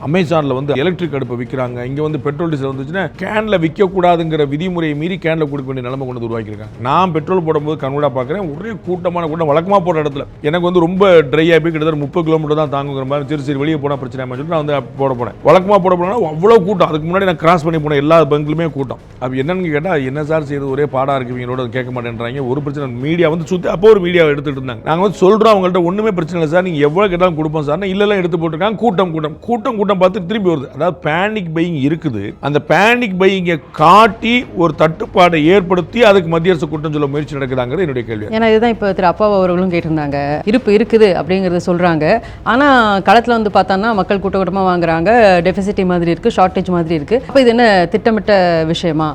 அமேசான்ல வந்து எலக்ட்ரிக் அடுப்பு விற்கிறாங்க. இங்க வந்து பெட்ரோல் டீசல் வந்துச்சுன்னா கேன்ல விற்க கூடாதுங்கிற விதிமுறையை மீறி கேன்ல கொடுக்க வேண்டிய நிலைமை கொண்டு உருவாக்கியிருக்காங்க. நான் பெட்ரோல் போடும்போது கண்கூடா பார்க்குறேன், ஒரே கூட்டமான கூட்டம். வழக்கமாக போடுற இடத்துல எனக்கு வந்து ரொம்ப ட்ரை ஆகி கிட்டத்தட்ட 30 கிலோமீட்டர் தான் தாங்குங்கிற மாதிரி சரி வெளியே போனால் பிரச்சனை சொல்லிட்டு நான் வந்து போட போனேன். வழக்கமாக போட போனா அவ்வளோ கூட்டம். அதுக்கு முன்னாடி நான் கிராஸ் பண்ணி போனேன், எல்லா பங்குலுமே கூட்டம். அப்போ என்னன்னு கேட்டால் என்ன சார் செய்யறது, ஒரே பாடா இருக்கு, இவங்களோட கேட்க மாட்டேன்றாங்க. ஒரு பிரச்சனை மீடியா வந்து சுற்றி அப்போ ஒரு மீடியா எடுத்துட்டு இருந்தாங்க. நாங்கள் வந்து சொல்கிறோம் அவங்கள்ட்ட ஒன்றுமே பிரச்சனை இல்லை சார், நீங்கள் எவ்வளோ கேட்டாலும் கொடுப்போம் சார். இல்லைலாம் எடுத்து போட்டிருக்காங்க. கூட்டம் பார்த்து திரும்பி வருது. அதாவது பேனிக் பையிங் இருக்குது. அந்த பேனிக் பையிங்கை காட்டி ஒரு தட்டுப்பாடை ஏற்படுத்தி அதுக்கு மத்திய அரசு குற்றம் சொல்ல முயற்சி நடக்குதாங்கிறது என்னுடைய கேள்வி. ஏன்னா இதுதான் இப்போ திரு அப்பா அவர்களும் கேட்டிருந்தாங்க. இருப்பு இருக்குது அப்படிங்கிறத சொல்றாங்க. ஆனா களத்தில் வந்து பார்த்தோம்னா மக்கள் கூட்டமாக வாங்குறாங்க, டெபிசிட்டி மாதிரி இருக்கு, ஷார்டேஜ் மாதிரி இருக்கு. அப்போ இது என்ன திட்டமிட்ட விஷயமா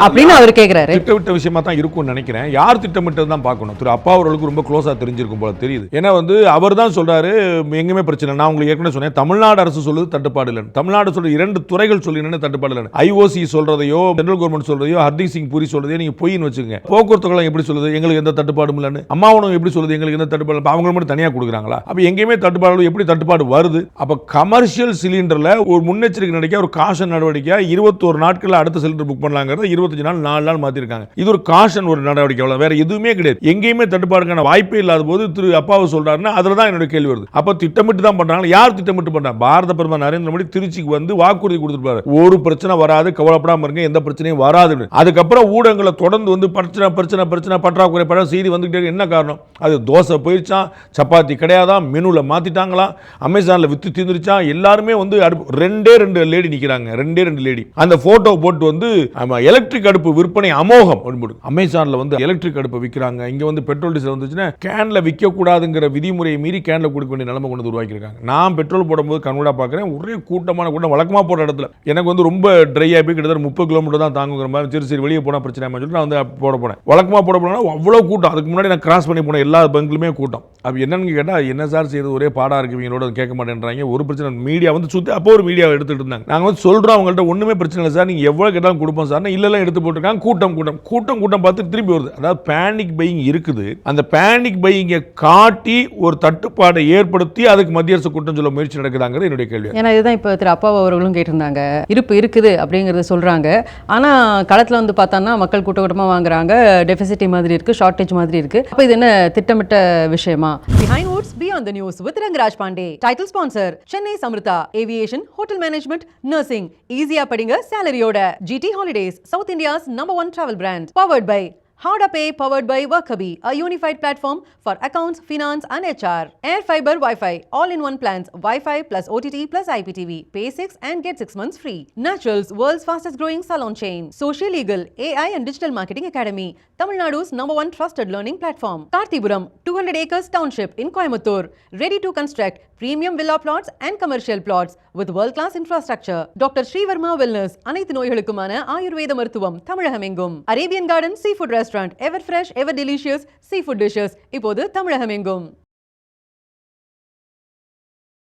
அப்படின்னு அவர் கேட்கிறாரு. திட்டமிட்ட விஷயமா தான் இருக்கும்னு நினைக்கிறேன். யார் திட்டமிட்டது தான் பார்க்கணும். திரு அப்பா அவர்களுக்கு ரொம்ப க்ளோஸா தெரிஞ்சிருக்கும் போல தெரியுது. ஏன்னா வந்து அவர் தான் சொல்றாரு எங்குமே பிரச்சனை. நான் உங்களுக்கு ஏற்கனவே சொன்னேன், தமிழ்நாடு அரசு சொல்லுது தட்டுப்பாடு இல்லை. தமிழ்நாடு சொல்ற 2 துறைகள் சொல்லி தட்டுப்பாடு இல்லை. ஐஓசி சொல்றதையோ சென்ட்ரல் கவர்மெண்ட் சொல்றதையோ ஹர்தீப் சிங் பூரி சொல்றதையோ நீங்க பொய்ன்னு வச்சுக்கோங்க. போக்குவரத்து கழகம் எப்படி சொல்லுது எங்களுக்கு எந்த தட்டுப்பாடும் இல்லைன்னு, அம்மா உணவு எப்படி சொல்லுது எங்களுக்கு எந்த தட்டுப்பாடு, அவங்க மட்டும் தனியாக கொடுக்குறாங்களா? அப்ப எங்கேயுமே தட்டுப்பாடு, எப்படி தட்டுப்பாடு வருது? அப்ப கமர்ஷியல் சிலிண்டர்ல ஒரு முன்னெச்சரிக்கை நடக்க ஒரு காஷன் நடவடிக்கை 21 நாட்கள் அடுத்த சிலிண்டர் புக் பண்ணலாங்கிறத 25 நாள் 4 நாள் மாத்திருக்காங்க. இது ஒரு காஷன் ஒரு நடவடிக்கை, அவ்வளவு, வேற எதுவுமே கிடையாது. எங்கேயுமே தட்டுப்பாடுக்கான வாய்ப்பே இல்லாத போது திரு அப்பாவை சொல்றாருன்னா அதுல தான் என்னோட கேள்வி வருது. அப்ப திட்டமிட்டு தான் பண்றாங்க. யார் திட்டமிட்டு பண்றாங்க? பாரத பிரதமர் நரேந்திர மோடி திருச்சிக்கு வந்து வாக்குறுதி கொடுத்துருப்பாரு, ஒரு பிரச்சனை வராது, கவலைப்படாம இருங்க, எந்த பிரச்சனையும் வராது. அதுக்கப்புறம் ஊடகங்களை தொடர்ந்து வந்து பிரச்சனை பற்றாக்குறை செய்தி வந்துகிட்டே. என்ன காரணம்? அது தோசை போயிருச்சான், சப்பாத்தி கிடையாதான், மெனுல மாத்திட்டாங்களா, அமேசான்ல வித்து தீர்ந்துருச்சான். எல்லாருமே வந்து ரெண்டே லேடி நிக்கிறாங்க, ரெண்டே லேடி. அந்த போட்டோ போட்டு வந்து எலக்ட்ரிக் அடுப்பு விற்பனை அமோகம். அமேசான்ல வந்து எலக்ட்ரிக் அடுப்பு விற்கிறாங்க. இங்க வந்து பெட்ரோல் டீசல் வந்துச்சுன்னா கேன்ல விற்க கூடாதுங்கிற விதிமுறையை மீறி கேன்ல கொடுக்க வேண்டிய நிலைமை கொண்டு உருவாக்கியிருக்காங்க. நான் பெட்ரோல் போடும்போது கண்கூடா பார்க்குறேன், ஒரே கூட்டமான கூட்டம். வழக்கமாக போடுற இடத்துல எனக்கு வந்து ரொம்ப ட்ரை ஆகி கிட்டத்தட்ட 30 கிலோமீட்டர் தான் தாங்குங்கிற மாதிரி சரி வெளியே போனால் பிரச்சனை சொல்லிட்டு நான் வந்து போட போனேன். வழக்கமாக போட போனா அவ்வளோ கூட்டம். அதுக்கு முன்னாடி நான் கிராஸ் பண்ணி போனேன், எல்லா பங்குலுமே கூட்டம். அப்போ என்னன்னு கேட்டால் என்ன சார் செய்யறது, ஒரே பாடா இருக்கு, இவங்களோட கேட்க மாட்டேன்றாங்க. ஒரு பிரச்சனை மீடியா வந்து சுற்றி அப்போ ஒரு மீடியா எடுத்துட்டு இருந்தாங்க. நாங்கள் வந்து சொல்கிறோம் அவங்கள்ட்ட ஒன்றுமே பிரச்சனை இல்லை சார், நீங்கள் எவ்வளோ கேட்டாலும் கொடுப்போம் சார். இல்லைலாம் எடுத்து போட்டிருக்காங்க. கூட்டம் பார்த்து திரும்பி வருது. அதாவது பேனிக் பையிங் இருக்குது. அந்த பேனிக் பையிங்கை காட்டி ஒரு தட்டுப்பாடை ஏற்படுத்தி அதுக்கு மத்திய அரசு குற்றம் சொல்ல முயற்சி நடக்குதாங்கிறது என்னுடைய கேள்வி. ஏன்னா இதுதான் இப்போ திரு அப்பா அவர்களும் கேட்டிருந்தாங்க. இருப்பு இருக்குது அப்படிங்கிறத சொல்றாங்க. ஆனா களத்தில் வந்து பார்த்தோம்னா மக்கள் கூட்டமாக வாங்குறாங்க, டெபிசிட்டி மாதிரி இருக்கு, ஷார்டேஜ் மாதிரி இருக்கு. அப்போ இது என்ன திட்டமிட்ட விஷயமா? Behind Woods Beyond the News with Rangaraj Pandey. Title sponsor Chennai Samrita Aviation, Hotel Management, Nursing. Easy-ஆ படிங்க salary-யோட. GT Holidays, South India's #1 travel brand. Powered by Hardapay, powered by Workabi, a unified platform for accounts, finance and HR. Air Fiber Wi-Fi, all-in-one plans, Wi-Fi plus OTT plus IPTV. Pay 6 and get 6 months free. Naturals, world's fastest growing salon chain. Social Legal, AI and Digital Marketing Academy, Tamil Nadu's #1 trusted learning platform. Karthipuram, 200 acres township in Coimbatore, ready to construct premium villa plots and commercial plots with world-class infrastructure. Dr. Sri Verma Wellness, அனைத்து நோய்களுக்குமான ஆயுர்வேத மருத்துவம் தமிழகம் எங்கும். Arabian Garden Seafood Restaurant, ever fresh, ever delicious seafood dishes இப்போது தமிழகம் எங்கும்.